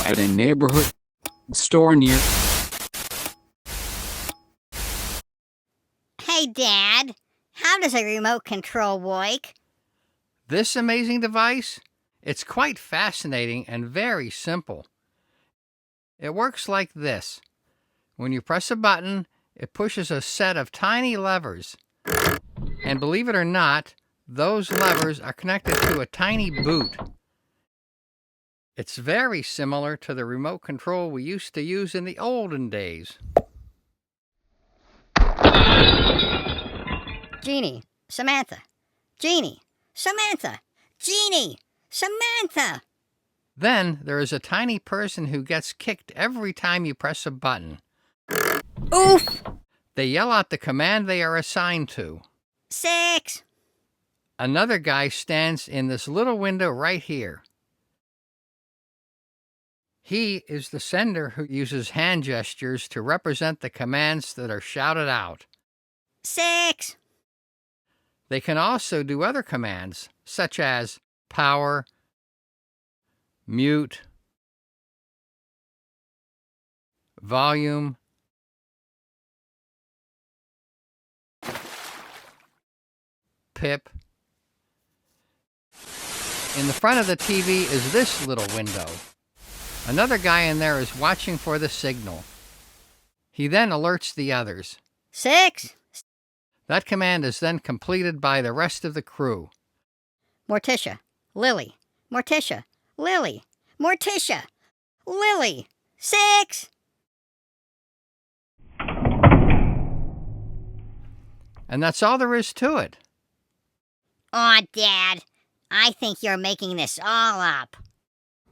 at a neighborhood store near. Hey, Dad, how does a remote control work? This amazing device? It's quite fascinating and very simple. It works like this. When you press a button, it pushes a set of tiny levers. And believe it or not, those levers are connected to a tiny boot. It's very similar to the remote control we used to use in the olden days. Jeannie, Samantha. Jeannie, Samantha. Jeannie, Samantha. Then there is a tiny person who gets kicked every time you press a button. Oof. They yell out the command they are assigned to. 6. Another guy stands in this little window right here. He is the sender who uses hand gestures to represent the commands that are shouted out. 6. They can also do other commands, such as power, mute, volume, pip. In the front of the TV is this little window. Another guy in there is watching for the signal. He then alerts the others. 6. That command is then completed by the rest of the crew. Morticia, Lily. Morticia, Lily. Morticia, Lily. 6. And that's all there is to it. Aw, Dad, I think you're making this all up.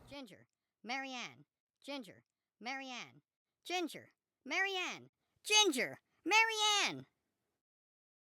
Ginger, Marianne. Ginger, Marianne. Ginger, Marianne. Ginger, Marianne.